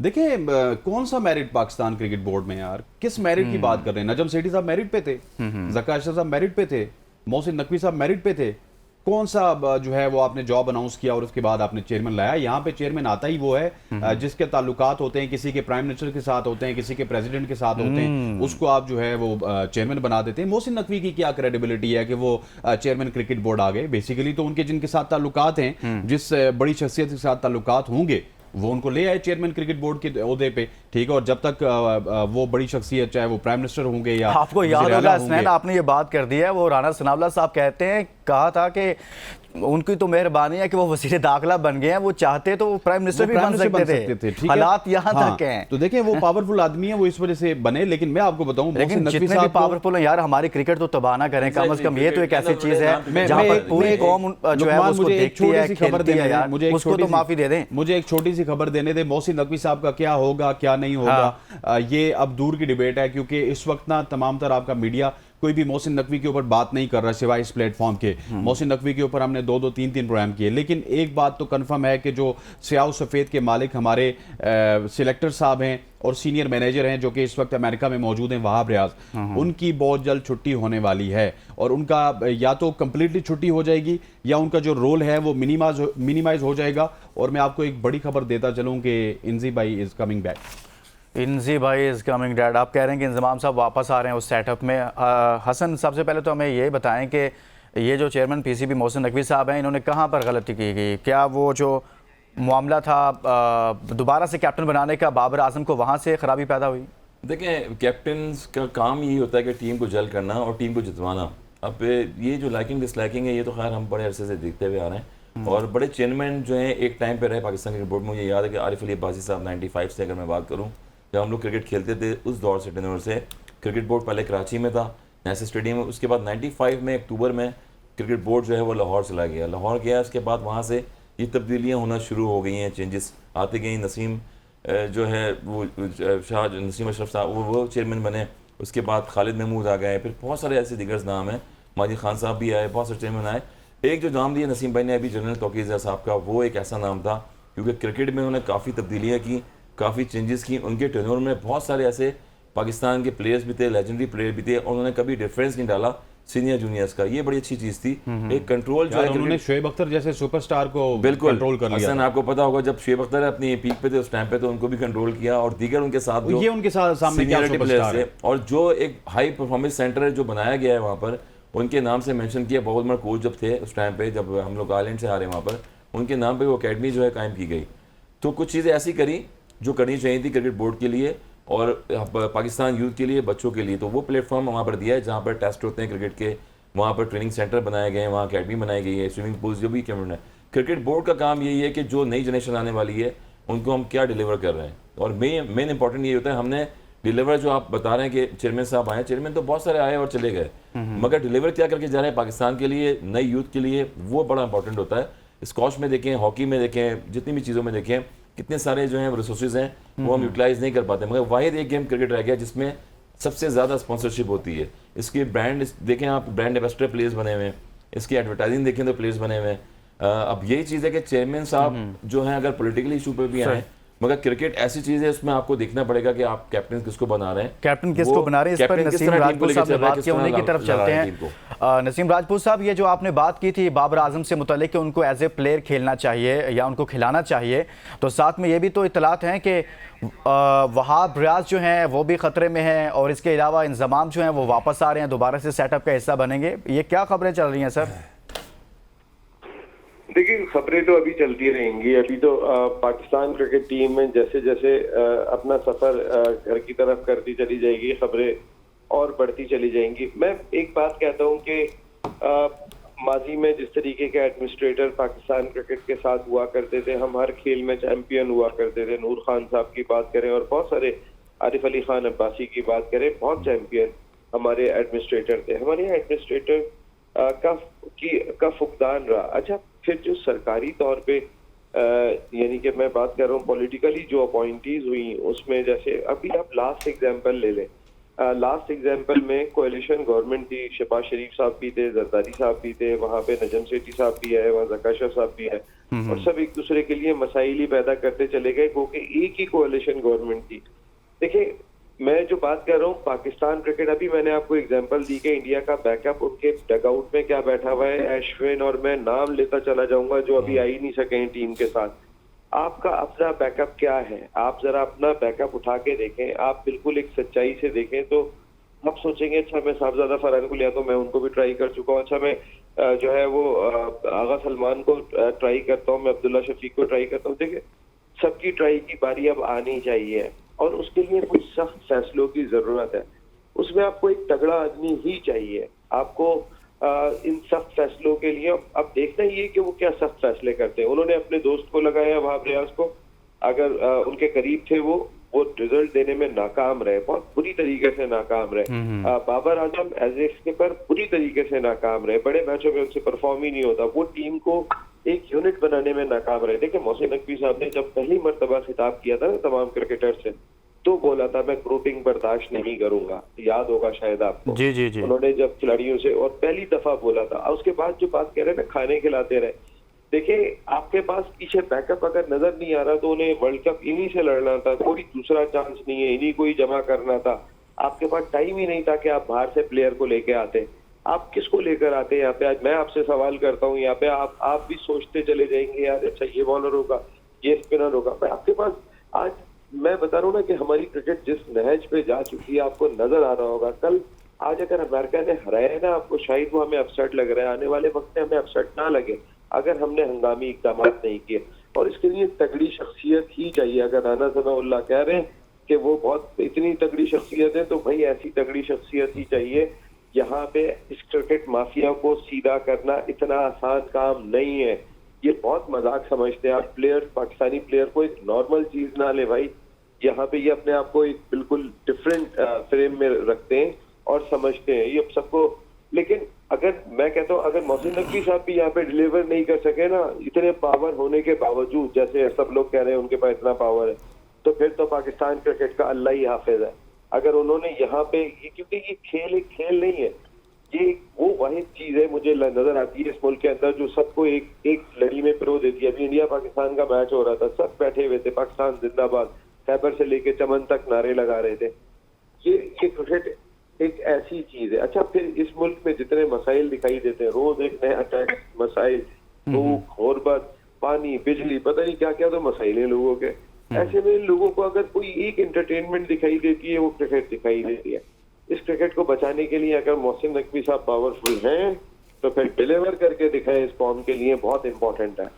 देखिए, कौन सा मेरिट पाकिस्तान क्रिकेट बोर्ड में यार, किस मेरिट की बात कर रहे हैं? नजम सेठी साहब मेरिट पे थे, ज़का अशरफ साहब मेरिट पे थे, मोहसिन नकवी साहब मेरिट पे थे। कौन सा जो है वो आपने जॉब अनाउंस किया और उसके बाद आपने चेयरमैन लाया? यहाँ पे चेयरमैन आता ही वो है जिसके ताल्लुकात होते हैं, किसी के प्राइम मिनिस्टर के साथ होते हैं, किसी के प्रेसिडेंट के साथ होते हैं, उसको आप जो है वो चेयरमैन बना देते हैं। मोहसिन नकवी की क्या क्रेडिबिलिटी है कि वो चेयरमैन क्रिकेट बोर्ड आ गए? बेसिकली तो उनके जिनके साथ ताल्लुकात हैं, जिस बड़ी शख्सियत के साथ ताल्लुकात होंगे, वो उनको ले आए चेयरमैन क्रिकेट बोर्ड के ओहदे पे, ठीक है। और जब तक वो बड़ी शख्सियत, चाहे वो प्राइम मिनिस्टर होंगे या आपको याद होगा हसनैन, आपने ये बात कर दी है, वो राना सनाउल्लाह साहब कहते हैं, कहा था कि उनकी तो मेहरबानी है कि वो वज़ीर दाखिला बन गए हैं, वो चाहते तो वो प्राइम मिनिस्टर भी बन सकते थे। हालात यहाँ तक हैं। तो देखें, वो पावरफुल आदमी है, वो इस वजह से बने। लेकिन मैं आपको बताऊं, लेकिन जितने भी पावरफुल हैं यार, हमारी क्रिकेट तो तबाह ना करें, कम से कम ये तो एक ऐसी चीज है जहां पर पूरी कौम जो है उसको देखती है, खेलती है यार, उसको तो माफी दे दें। मुझे एक छोटी सी खबर देने दे, मोहसिन नकवी साहब का क्या होगा क्या नहीं होगा, ये अब दूर की डिबेट है, क्योंकि इस वक्त ना तमाम तरह आपका मीडिया कोई भी मोहसिन नकवी के ऊपर बात नहीं कर रहा सिवाय इस प्लेटफॉर्म के। मोहसिन नकवी के ऊपर हमने 2-2, 3-3 प्रोग्राम किए, लेकिन एक बात तो कंफर्म है कि जो स्याह सफ़ेद के मालिक हमारे सिलेक्टर साहब हैं और सीनियर मैनेजर हैं, जो कि इस वक्त अमेरिका में मौजूद हैं, वहाब रियाज, उनकी बहुत जल्द छुट्टी होने वाली है। और उनका या तो कंप्लीटली छुट्टी हो जाएगी या उनका जो रोल है वो मिनिमाइज हो जाएगा। और मैं आपको एक बड़ी खबर देता चलूँ कि इंजी भाई इज़ कमिंग बैक। इंजी भाई इज़ कमिंग डैड। आप कह रहे हैं कि इंजमाम साहब वापस आ रहे हैं उस सेटअप में। हसन, सबसे पहले तो हमें ये बताएं कि ये जो चेयरमैन पीसीबी मोहसिन नकवी साहब हैं, इन्होंने कहाँ पर गलती की गई? क्या वो जो मामला था दोबारा से कैप्टन बनाने का, बाबर आजम को वहाँ से खराबी पैदा हुई? देखें, कैप्टन का काम यही होता है कि टीम को जल करना और टीम को जितवाना। अब ये जो लाइकिंग डिसलाइकिंग है, ये तो खैर हम बड़े अरसे से देखते हुए आ रहे हैं। और बड़े चेयरमैन जो हैं एक टाइम पे रहे पाकिस्तान क्रिकेट बोर्ड में। मुझे याद है कि आरिफ अली अब्बासी साहब 95 से अगर मैं बात करूँ, जब हम लोग क्रिकेट खेलते थे उस दौर से, टेनोर से, क्रिकेट बोर्ड पहले कराची में था, नेशनल स्टेडियम में। उसके बाद 95 में अक्टूबर में क्रिकेट बोर्ड जो है वो लाहौर चला गया। लाहौर गया, उसके बाद वहाँ से ये तब्दीलियाँ होना शुरू हो गई हैं, चेंजेस आते गई। नसीम जो है वो नसीम अशरफ साहब वो चेयरमैन बने। उसके बाद खालिद महमूद आ गए, फिर बहुत सारे ऐसे दिग्गज नाम हैं, माजिद खान साहब भी आए, बहुत सारे चेयरमैन आए। एक जो नाम दिया नसीम भाई ने अभी, जनरल तौकीर साहब का, वो एक ऐसा नाम था क्योंकि क्रिकेट में उन्होंने काफ़ी तब्दीलियाँ की, काफ़ी चेंजेस की। उनके टेन्योर में बहुत सारे ऐसे पाकिस्तान के प्लेयर्स भी थे, लेजेंडरी प्लेयर भी थे, और उन्होंने कभी डिफरेंस नहीं डाला सीनियर जूनियर्स का। ये बड़ी अच्छी चीज़ थी। एक कंट्रोल जो है, उन्होंने शोएब अख्तर जैसे सुपरस्टार को बिल्कुल कंट्रोल कर लिया। असन, आपको पता होगा जब शोएब अख्तर अपनी पीक पे थे उस टाइम पे, तो उनको भी कंट्रोल किया, और दीगर उनके साथ जो ये उनके साथ सामने क्या सुपरस्टार है। और जो एक हाई परफॉर्मेंस सेंटर है जो बनाया गया है वहाँ पर, उनके नाम से मेंशन किया। बहुत बड़ा कोच जब थे उस टाइम पे, जब हम लोग आयरलैंड से आ रहे हैं, वहाँ पर उनके नाम पे वो अकेडमी जो है कायम की गई। तो कुछ चीज़ें ऐसी करी जो करनी चाहिए थी क्रिकेट बोर्ड के लिए और पाकिस्तान यूथ के लिए, बच्चों के लिए। तो वो प्लेटफॉर्म वहाँ पर दिया है जहाँ पर टेस्ट होते हैं क्रिकेट के, वहाँ पर ट्रेनिंग सेंटर बनाए गए हैं, वहाँ अकेडमी बनाई गई है, स्विमिंग पूल्स, जो भी इक्विपमेंट है। क्रिकेट बोर्ड का काम यही है कि जो नई जनरेशन आने वाली है उनको हम क्या डिलीवर कर रहे हैं। और मेन इंपॉर्टेंट ये होता है, हमने डिलीवर जो आप बता रहे हैं कि चेयरमैन साहब आए, चेयरमैन तो बहुत सारे आए और चले गए, मगर डिलीवर क्या करके जा रहे हैं पाकिस्तान के लिए, नई यूथ के लिए, वो बड़ा इंपॉर्टेंट होता है। स्कॉश में देखें, हॉकी में देखें, जितनी भी चीज़ों में देखें, कितने सारे जो हैं रिसोर्सेज हैं वो हम यूटिलाइज नहीं कर पाते। मगर वाहिद एक गेम क्रिकेट रह गया जिसमें सबसे ज़्यादा स्पॉन्सरशिप होती है। इसके ब्रांड देखें आप, ब्रांड एम्बेसडर प्लेयर्स बने हुए हैं, इसकी एडवर्टाइजिंग देखें तो प्लेयर्स बने हुए हैं। अब यही चीज़ है कि चेयरमैन साहब जो हैं अगर पॉलिटिकल इशू पे भी आए, मगर क्रिकेट ऐसी चीज़ है उसमें आपको देखना पड़ेगा कि आप कैप्टन किसको बना रहे हैं, कैप्टन किसको बना रहे हैं। इस पर नसीम राजपूत साहब ने बात की, उन्हीं की तरफ चलते हैं। नसीम राजपूत साहब, ये जो आपने बात की थी बाबर आजम से मुतल्लिक कि उनको एज ए प्लेयर खेलना चाहिए या उनको खिलाना चाहिए, तो साथ में ये भी तो इतलात हैं कि वहाब रियाज जो हैं वो भी ख़तरे में हैं, और इसके अलावा इंजमाम जो हैं वो वापस आ रहे हैं, दोबारा से सेटअप का हिस्सा बनेंगे। ये क्या खबरें चल रही हैं सर? देखिए, खबरें तो अभी चलती रहेंगी। अभी तो पाकिस्तान क्रिकेट टीम में जैसे जैसे अपना सफर घर की तरफ करती चली जाएगी, खबरें और बढ़ती चली जाएंगी। मैं एक बात कहता हूं कि माजी में जिस तरीके के एडमिनिस्ट्रेटर पाकिस्तान क्रिकेट के साथ हुआ करते थे, हम हर खेल में चैंपियन हुआ करते थे। नूर खान साहब की बात करें और बहुत सारे, आरिफ अली खान अब्बासी की बात करें, बहुत चैंपियन हमारे एडमिनिस्ट्रेटर थे। हमारे एडमिनिस्ट्रेटर का फुकदान रहा। अच्छा, फिर जो सरकारी तौर पे यानी कि मैं बात कर रहा हूँ पॉलिटिकली जो अपॉइंटीज हुई, उसमें जैसे अभी आप लास्ट एग्जांपल ले लें, लास्ट एग्जांपल में कोalition गवर्नमेंट थी, शहबाज शरीफ साहब भी थे, जरदारी साहब भी थे, वहाँ पे नजम सेठी साहब भी है, वहाँ जकाशा साहब भी है, और सब एक दूसरे के लिए मसाइल ही पैदा करते चले गए क्योंकि एक ही कोalition गवर्नमेंट थी। देखिए, मैं जो बात कर रहा हूँ पाकिस्तान क्रिकेट, अभी मैंने आपको एग्जांपल दी कि इंडिया का बैकअप उनके डगआउट में क्या बैठा हुआ है, अश्विन, और मैं नाम लेता चला जाऊंगा जो अभी आ ही नहीं सके हैं टीम के साथ। आपका अपना बैकअप क्या है? आप जरा अपना बैकअप उठा के देखें, आप बिल्कुल एक सच्चाई से देखें तो आप सोचेंगे अच्छा मैं साहबजादा फरहान को लिया तो मैं उनको भी ट्राई कर चुका हूँ, अच्छा मैं जो है वो आगा सलमान को ट्राई करता हूँ, मैं अब्दुल्ला शफीक को ट्राई करता हूँ। देखिए, सबकी ट्राई की बारी अब आनी चाहिए और उसके लिए कुछ सख्त फैसलों की जरूरत है। उसमें आपको एक तगड़ा आदमी ही चाहिए। आपको इन सख्त फैसलों के लिए अब देखना ही है कि वो क्या सख्त फैसले करते हैं। उन्होंने अपने दोस्त को लगाया वहाब रियाज को, अगर उनके करीब थे वो रिजल्ट देने में नाकाम रहे, बहुत बुरी तरीके से नाकाम रहे। Babar Azam as a skipper बुरी तरीके से नाकाम रहे, बड़े मैचों में उनसे परफॉर्म ही नहीं होता, वो टीम को एक यूनिट बनाने में नाकाम रहे। देखिए, मोहसिन नकवी साहब ने जब पहली मर्तबा खिताब किया था ना तमाम क्रिकेटर से, तो बोला था मैं ग्रुपिंग बर्दाश्त नहीं करूंगा, याद होगा शायद आपको। जी जी जी। उन्होंने जब खिलाड़ियों से और पहली दफा बोला था, और उसके बाद जो बात कह रहे हैं ना खाने खिलाते रहे। देखिए, आपके पास पीछे बैकअप अगर नजर नहीं आ रहा तो उन्हें वर्ल्ड कप इन्हीं से लड़ना था, कोई दूसरा चांस नहीं है, इन्हीं को ही जमा करना था। आपके पास टाइम ही नहीं था कि आप बाहर से प्लेयर को लेके आते। आप किसको लेकर आते हैं यहाँ पे? आज मैं आपसे सवाल करता हूँ यहाँ पे, आप भी सोचते चले जाएंगे यार अच्छा ये बॉलर होगा, ये स्पिनर होगा। मैं आपके पास आज मैं बता रहा हूँ ना कि हमारी क्रिकेट जिस नहज पे जा चुकी है आपको नजर आ रहा होगा। कल आज अगर अमेरिका ने हराया ना आपको, शायद वो हमें अपसेट लग रहा है, आने वाले वक्त में हमें अपसेट ना लगे अगर हमने हंगामी इकदाम नहीं किए। और इसके लिए तगड़ी शख्सियत ही चाहिए। अगर राना सनाउल्लाह कह रहे हैं कि वो बहुत इतनी तगड़ी शख्सियत है, तो भाई ऐसी तगड़ी शख्सियत ही चाहिए। यहाँ पे इस क्रिकेट माफिया को सीधा करना इतना आसान काम नहीं है। ये बहुत मजाक समझते हैं आप प्लेयर, पाकिस्तानी प्लेयर को एक नॉर्मल चीज ना ले भाई। यहाँ पे ये अपने आप को एक बिल्कुल डिफरेंट फ्रेम में रखते हैं और समझते हैं ये सबको। लेकिन अगर मैं कहता हूँ अगर मोहसिन नकवी साहब भी यहाँ पे डिलीवर नहीं कर सके ना, इतने पावर होने के बावजूद, जैसे सब लोग कह रहे हैं उनके पास इतना पावर है, तो फिर तो पाकिस्तान क्रिकेट का अल्लाह ही हाफिज है। अगर उन्होंने यहाँ पे क्योंकि ये खेल एक खेल नहीं है, ये वो वाहिद चीज है मुझे नजर आती है इस मुल्क के अंदर जो सबको एक लड़ी में पिरो देती है। अभी इंडिया पाकिस्तान का मैच हो रहा था, सब बैठे हुए थे, पाकिस्तान जिंदाबाद, खैबर से लेके चमन तक नारे लगा रहे थे। ये क्रिकेट एक ऐसी चीज है। अच्छा, फिर इस मुल्क में जितने मसाइल दिखाई देते हैं, रोज एक नया टैक्स, मसाइल, भूख, गुर्बत, पानी, बिजली, पता नहीं क्या क्या तो मसाइल है लोगों के। ऐसे में लोगों को अगर कोई एक एंटरटेनमेंट दिखाई देती है वो क्रिकेट दिखाई देती है। इस क्रिकेट को बचाने के लिए अगर मोहसिन नकवी साहब पावरफुल हैं तो फिर डिलीवर करके दिखाएं, इस कौम के लिए बहुत इंपॉर्टेंट है।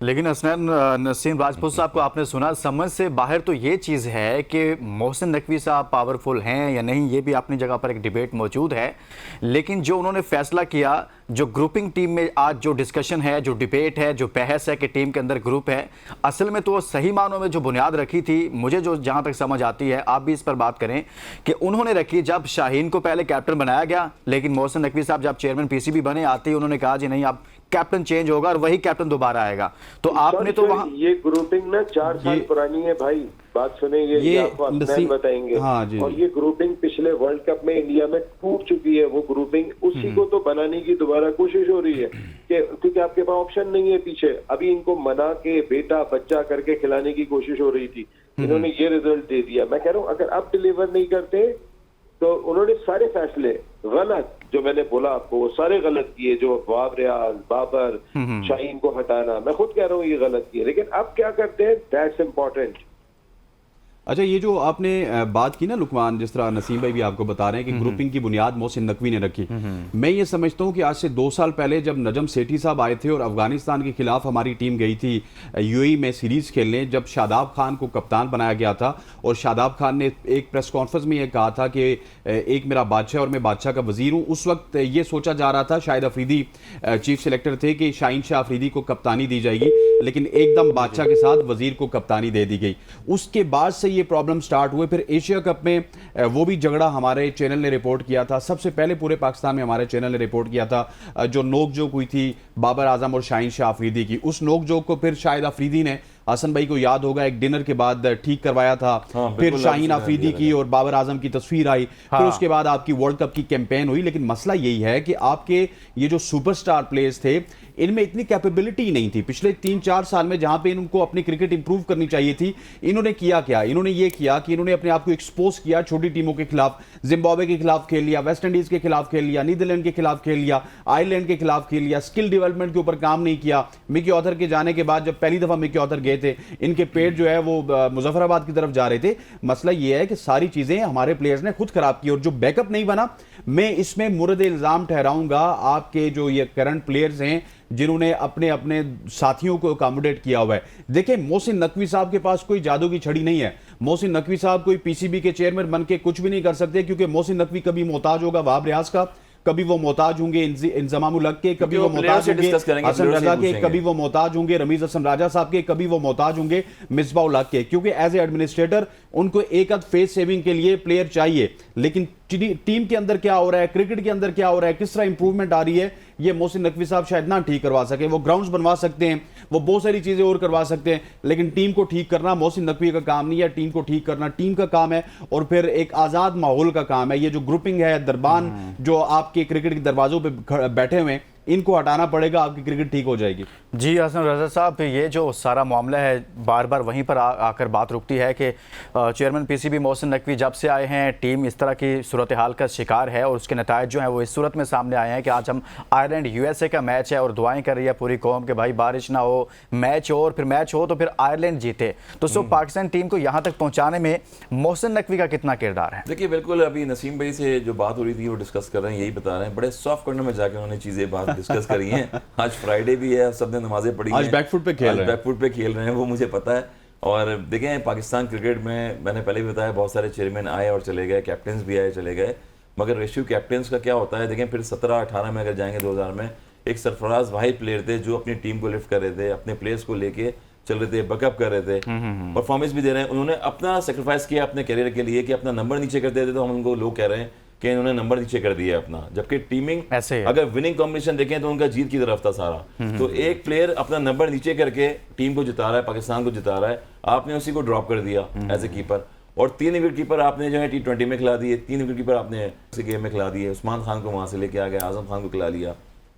लेकिन हसनैन नसीम राजपूत साहब को आपने सुना, समझ से बाहर तो ये चीज़ है कि मोहसिन नकवी साहब पावरफुल हैं या नहीं, ये भी अपनी जगह पर एक डिबेट मौजूद है। लेकिन जो उन्होंने फैसला किया, जो ग्रुपिंग टीम में आज जो डिस्कशन है, जो डिबेट है, जो बहस है कि टीम के अंदर ग्रुप है, असल में तो वो सही मानों में जो बुनियाद रखी थी, मुझे जो जहाँ तक समझ आती है, आप भी इस पर बात करें, कि उन्होंने रखी जब शाहीन को पहले कैप्टन बनाया गया, लेकिन मोहसिन नकवी साहब जब चेयरमैन पीसीबी बने, आते ही उन्होंने कहा जी नहीं, अब कैप्टन चेंज होगा और वही कैप्टन दोबारा आएगा। तो आपने तो वहां ये ग्रुपिंग ना 4 साल पुरानी है भाई, बात सुने ये आपको अफनान बताएंगे। हाँ जी। और ये ग्रुपिंग पिछले वर्ल्ड कप में इंडिया में टूट चुकी है। वो ग्रुपिंग उसी को तो बनाने की दोबारा कोशिश हो रही है कि क्योंकि आपके पास ऑप्शन नहीं है पीछे। अभी इनको मना के बेटा बच्चा करके खिलाने की कोशिश हो रही थी, इन्होंने ये रिजल्ट दे दिया। मैं कह रहा हूँ अगर अब डिलीवर नहीं करते तो उन्होंने सारे फैसले गलत जो मैंने बोला आपको वो सारे गलत किए, जो वहाब रियाज, बाबर, शाहीन को हटाना, मैं खुद कह रहा हूँ ये गलत किए। लेकिन अब क्या करते हैं, दैट्स इंपॉर्टेंट। अच्छा, ये जो आपने बात की ना लुकमान, जिस तरह नसीम भाई भी आपको बता रहे हैं कि ग्रुपिंग की बुनियाद मोहसिन नकवी ने रखी, मैं ये समझता हूँ कि आज से 2 साल पहले जब नजम सेठी साहब आए थे और अफगानिस्तान के खिलाफ हमारी टीम गई थी यूएई में सीरीज खेलने, जब शादाब खान को कप्तान बनाया गया था और शादाब खान ने एक प्रेस कॉन्फ्रेंस में ये कहा था कि एक मेरा बादशाह और मैं बादशाह का वजीर हूँ, उस वक्त ये सोचा जा रहा था, शाहिद अफरीदी चीफ सेलेक्टर थे, कि शाहीन शाह अफरीदी को कप्तानी दी जाएगी, लेकिन एकदम बादशाह के साथ वजीर को कप्तानी दे दी गई। उसके बाद से ये प्रॉब्लम स्टार्ट हुए। फिर एशिया कप में वो भी झगड़ा हमारे चैनल ने रिपोर्ट किया था, सबसे पहले पूरे पाकिस्तान में हमारे चैनल ने रिपोर्ट किया था, जो नोकझोंक हुई थी बाबर आजम और शाहीन शाह अफरीदी की। उस नोकझोंक को फिर शाहिद अफरीदी ने, हसन भाई को याद होगा, एक डिनर के बाद ठीक करवाया था। फिर शाहीन अफरीदी की और बाबर आजम की तस्वीर आई। फिर उसके बाद आपकी वर्ल्ड कप की कैंपेन हुई। लेकिन मसला यही है कि आपके ये जो सुपरस्टार प्लेयर्स थे, इनमें इतनी कैपेबिलिटी नहीं थी। पिछले 3-4 साल में जहां पे इनको अपनी क्रिकेट इंप्रूव करनी चाहिए थी, इन्होंने किया क्या? इन्होंने ये किया कि इन्होंने अपने आप को एक्सपोज किया छोटी टीमों के खिलाफ। जिम्बाब्वे के खिलाफ खेल लिया, वेस्ट इंडीज के खिलाफ खेल लिया, नीदरलैंड के खिलाफ खेल लिया, आयरलैंड के खिलाफ खेल लिया। स्किल डेवलपमेंट के ऊपर काम नहीं किया। मिकी ऑथर के जाने के बाद, जब पहली दफा मिकी ऑथर गए थे, इनके पेट जो है वो मुजफ्फराबाद की तरफ जा रहे थे। मसला ये है कि सारी चीजें हमारे प्लेयर्स ने खुद खराब की, और जो बैकअप नहीं बना, मैं इसमें मुर्द इल्जाम ठहराऊंगा आपके जो ये करंट प्लेयर्स हैं, जिन्होंने अपने अपने साथियों को अकोमोडेट किया हुआ है। देखिए, मोहसिन नकवी साहब के पास कोई जादू की छड़ी नहीं है। मोहसिन नकवी साहब कोई पीसीबी के चेयरमैन बन के कुछ भी नहीं कर सकते, क्योंकि मोहसिन नकवी कभी मोहताज होगा वहाब रियाज का, कभी वो मोहताज होंगे इंजमाम उल हक के, कभी वो मोहताज होंगे हसन रजा के, कभी वो मोहताज होंगे रमीज हसन राजा साहब के, कभी वो मोहताज होंगे मिसबा उल हक के। क्योंकि एज ए एडमिनिस्ट्रेटर उनको एक आध फेस सेविंग के लिए प्लेयर चाहिए, लेकिन टीम के अंदर क्या हो रहा है, क्रिकेट के अंदर क्या हो रहा है, किस तरह इंप्रूवमेंट आ रही है, ये मोहसिन नकवी साहब शायद ना ठीक करवा सके। वो ग्राउंड्स बनवा सकते हैं, वो बहुत सारी चीजें और करवा सकते हैं, लेकिन टीम को ठीक करना मोहसिन नकवी का काम नहीं है। टीम को ठीक करना टीम का काम है, और फिर एक आजाद माहौल का काम है। ये जो ग्रुपिंग है, दरबान जो आपके क्रिकेट के दरवाजों पे बैठे हुए हैं, इनको हटाना पड़ेगा, आपकी क्रिकेट ठीक हो जाएगी। जी हसन रजा साहब, ये जो सारा मामला है, बार बार वहीं पर आकर बात रुकती है कि चेयरमैन पीसीबी मोहसिन नकवी जब से आए हैं, टीम इस तरह की सूरत हाल का शिकार है, और उसके नतायज जो हैं वो इस सूरत में सामने आए हैं कि आज हम आयरलैंड यूएसए का मैच है और दुआएं कर रही है पूरी कौम कि भाई बारिश ना हो, मैच हो, और फिर मैच हो तो फिर आयरलैंड जीते। तो सो पाकिस्तान टीम को यहाँ तक पहुँचाने में मोहसिन नकवी का कितना किरदार है? देखिए, बिल्कुल अभी नसीम भाई से जो बात हो रही थी वो डिस्कस कर रहे हैं, यही बता रहे हैं, बड़े सॉफ्ट कॉर्नर में जाकर उन्होंने चीजें बात डिस्कस करी हैं। आज फ्राइडे भी है, सबने नमाजें पढ़ी हैं, आज बैकफुट पे खेल रहे हैं, वो मुझे पता है। और देखें, पाकिस्तान क्रिकेट में मैंने पहले भी बताया, बहुत सारे चेयरमैन आए और चले गए, कैप्टन्स भी आए चले गए, मगर रेशियो कैप्टन्स का क्या होता है, देखें फिर 17-18 में अगर जाएंगे 2000 में, एक सरफराज वाहिद प्लेयर थे जो अपनी टीम को लिफ्ट कर रहे थे, अपने प्लेयर्स को लेके चल रहे थे, बैकअप कर रहे थे, परफॉर्मेंस भी दे रहे हैं। उन्होंने अपना सेक्रीफाइस किया अपने करियर के लिए कि अपना नंबर नीचे कर देते, तो हम उनको लोग कह रहे हैं कि इन्होंने नंबर नीचे कर दिया अपना, जबकि टीमिंग अगर विनिंग कॉम्बिनेशन देखें तो उनका जीत की तरफ था सारा। तो एक प्लेयर अपना नंबर नीचे करके टीम को जिता रहा है, पाकिस्तान को जिता रहा है, आपने उसी को ड्रॉप कर दिया एज ए कीपर। और 3 विकेट कीपर आपने जो है T20 में खिला दिए, 3 विकेट कीपर आपने इस गेम में खिला दिए। उस्मान खान को वहां से लेके आ गए, आजम खान को खिला लिया,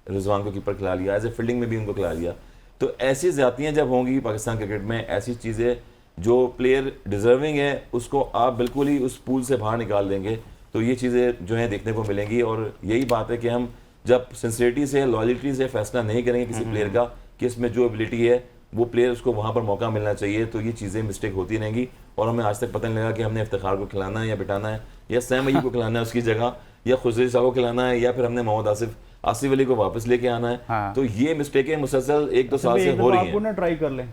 रिजवान को कीपर खिला लिया, एज ए फील्डिंग में भी उनको खिला लिया। तो ऐसी ज्यादतियां जब होंगी पाकिस्तान क्रिकेट में, ऐसी चीजें जो प्लेयर डिजर्विंग है उसको आप बिल्कुल ही उस पूल से बाहर निकाल देंगे, तो ये चीज़ें जो हैं देखने को मिलेंगी। और यही बात है कि हम जब सिंसियरिटी से, लॉयल्टी से फैसला नहीं करेंगे किसी प्लेयर का कि इसमें जो एबिलिटी है वो प्लेयर उसको वहाँ पर मौका मिलना चाहिए, तो ये चीज़ें मिस्टेक होती रहेंगी। और हमें आज तक पता नहीं लगा कि हमने इफ्तिखार को खिलाना है या बिठाना है, या सैम अय्यूब को खिलाना है उसकी जगह, या खुजरी साहब को खिलाना है, या फिर हमने मोहम्मद आसिफ अली को वापस लेके आना है। हाँ। तो ये मिस्टेकें मुसलसल 1-2 साल से हो रही हैं। ट्राई कर लें।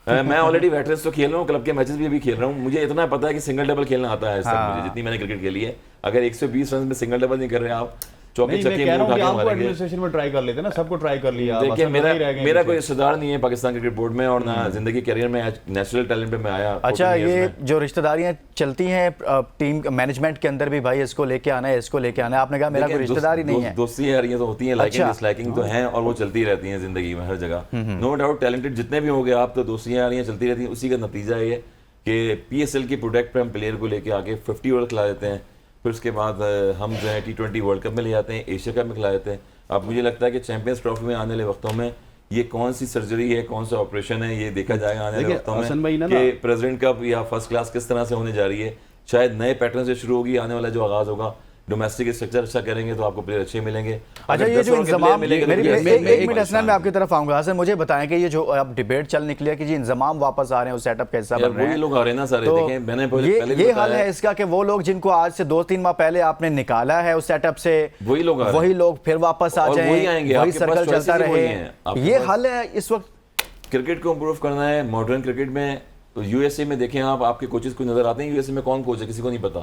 मैं ऑलरेडी वेटरन्स तो खेल रहा हूँ, क्लब के मैचेस भी अभी खेल रहा हूँ, मुझे इतना पता है कि सिंगल डबल खेलना आता है। हाँ। मुझे जितनी मैंने क्रिकेट खेली है, अगर 120 रन में सिंगल डबल नहीं कर रहे आप, चौके छक्के एडमिनिस्ट्रेशन में ट्राई कर लेते ना, सबको ट्राई कर लिया। देखिए, मेरा कोई रिश्तेदार नहीं है पाकिस्तान क्रिकेट बोर्ड में, और ना जिंदगी करियर में नेशनल टैलेंट पे मैं आया। अच्छा, ये जो रिश्तेदारियां चलती हैं टीम मैनेजमेंट के अंदर भी, भाई इसको लेके आना है, इसको लेके आना है, आपने कहा मेरा कोई रिश्तेदारी नहीं है। दोस्ती यारियां तो होती हैं, लाइकिंग डिसलाइकिंग तो हैं, और वो चलती रहती हैं जिंदगी में हर जगह, नो डाउट। टैलेंटेड जितने भी हो गए आप, तो दोस्तियां यारियां चलती रहती हैं। उसी का नतीजा ये कि PSL की प्रोडक्ट पे हम प्लेयर को लेके आके 50 ओवर खिला देते हैं, फिर उसके बाद हम जो है T20 वर्ल्ड कप में ले जाते हैं, एशिया कप में खिला देते हैं। अब मुझे लगता है कि चैंपियंस ट्रॉफी में आने वाले वक्तों में ये कौन सी सर्जरी है, कौन सा ऑपरेशन है, ये देखा जाएगा आने वाले वक्तों में कि प्रेसिडेंट कप या फर्स्ट क्लास किस तरह से होने जा रही है। शायद नए पैटर्न से शुरू होगी, आने वाला जो आगाज होगा डोमेस्टिक स्ट्रक्चर अच्छा करेंगे तो आपको प्लेयर अच्छे मिलेंगे। अच्छा, अगर ये 10 जो ओवर के player इंतजाम मिलेंगे तो मेरी yes, एक मिनट पाकिस्तान हसनैन, मैं आपकी तरफ आऊंगा। हसन, मुझे बताएं कि ये जो अब डिबेट चल निकली है कि जी इंतजाम वापस आ रहे हैं, उस सेटअप का हिस्सा बन रहे वही हैं, लोग आ रहे हैं ना सारे। तो देखें मैंने पहले भी ये हाल बताया, है इसका कि वो लोग जिनको आज से 2-3 माह पहले आपने निकाला है उस सेटअप से, वही लोग आ रहे हैं। वही लोग फिर वापस आ और जाएं, वही आएंगे, वही आपके पास सर्कल चलता choices ही वही रहे। हैं। आपके ये पास- हाल है इस वक्त। क्रिकेट को इम्प्रूव करना है, मॉडर्न क्रिकेट में। तो यूएसए में देखें आप, आपके कोचेस को नजर आते हैं, यूएसए में कौन कोच है किसी को नहीं पता।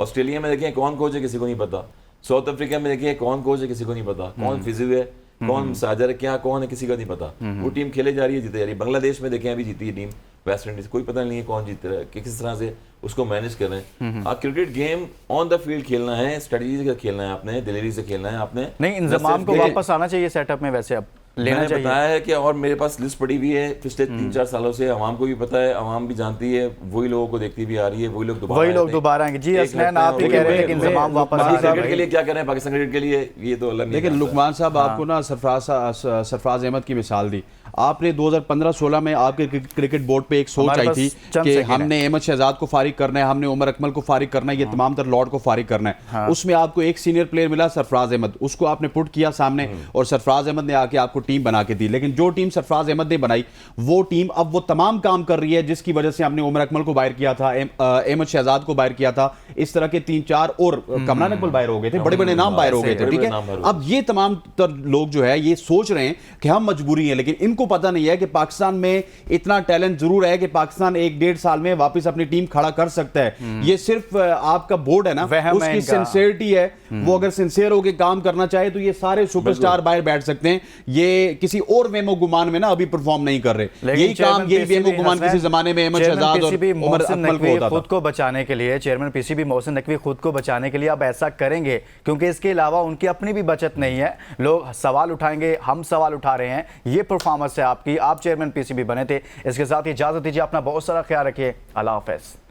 ऑस्ट्रेलिया में देखें कौन कोच है किसी को नहीं पता। साउथ अफ्रीका में देखिए कौन कोच है किसी को नहीं पता, कौन फिजियो है, कौन साजर है, क्या कौन है किसी का नहीं पता। वो टीम खेले जा रही है, जीते जा रही है। बांग्लादेश में देखें अभी जीती है टीम वेस्ट इंडीज, कोई पता नहीं है कौन जीत रहा है, कि किस तरह से उसको मैनेज कर रहे हैं। Cricket game on the field खेलना है, स्ट्रेटजी से खेलना है आपने, दिलेरी से खेलना है आपने। नहीं, इंतजाम को वापस आना चाहिए सेटअप में, वैसे अब लेना मैंने चाहिए। बताया है कि, और मेरे पास लिस्ट पड़ी हुई है पिछले 3-4 सालों से, आवाम को भी पता है, आवाम भी जानती है, वही लोगों को देखती भी आ रही है, वही लोग दोबारा आएंगे। जी हसनैन, आप ये कह रहे थे कि इंतजाम वापस आ रहा क्रिकेट के लिए क्या कह रहे हैं, पाकिस्तान क्रिकेट के लिए ये तो अल्लाह लेकिन लुकमान साहब आपको ना सरफराज अहमद की मिसाल दी आपने। 2015-16 में आपके क्रिकेट बोर्ड पे एक सोच आई थी कि हमने अहमद शहजाद को फारिग करना है, हमने उमर अकमल को फारिग करना है, ये तमाम तर लॉर्ड को फारिग करना है। उसमें आपको एक सीनियर प्लेयर मिला सरफराज अहमद, उसको आपने पुट किया सामने और सरफराज अहमद ने आके आपको टीम बना के दी। लेकिन जो टीम सरफराज अहमद ने बनाई वो टीम अब वो तमाम काम कर रही है जिसकी वजह से हमने उमर अकमल को बाहर किया था, अहमद शहजाद को बाहर किया था, इस तरह के 3-4 और कमरान इकबाल बाहर हो गए थे, बड़े बड़े नाम बाहर हो गए थे। ठीक है, अब ये तमाम तर लोग जो है ये सोच रहे हैं कि हम मजबूरी है, लेकिन इनको पता नहीं है कि पाकिस्तान में इतना टैलेंट जरूर है कि पाकिस्तान 1-1.5 साल में वापस अपनी टीम खड़ा कर सकता है। ये सिर्फ आपका बोर्ड है ना, उसकी सिंसियरिटी है, वो अगर सिंसियर होकर काम करना चाहे तो ये सारे सुपरस्टार बाहर बैठ सकते हैं। ये किसी और वेमो गुमान में ना अभी परफॉर्म नहीं कर रहे। यही काम, यही वेमो गुमान किसी जमाने में अहमद शहजाद और उमर अकमल को होता था। खुद को बचाने के लिए चेयरमैन पीसीबी मोहसिन नकवी खुद को बचाने के लिए अब ऐसा करेंगे, क्योंकि इसके अलावा उनकी अपनी भी बचत नहीं है। लोग सवाल उठाएंगे, हम सवाल उठा रहे हैं। ये परफॉर्मेंस है आपकी, आप चेयरमैन पीसीबी बने थे। इसके साथ ही इजाजत दीजिए, अपना बहुत सारा ख्याल रखिए। अल्लाह हाफ़िज़।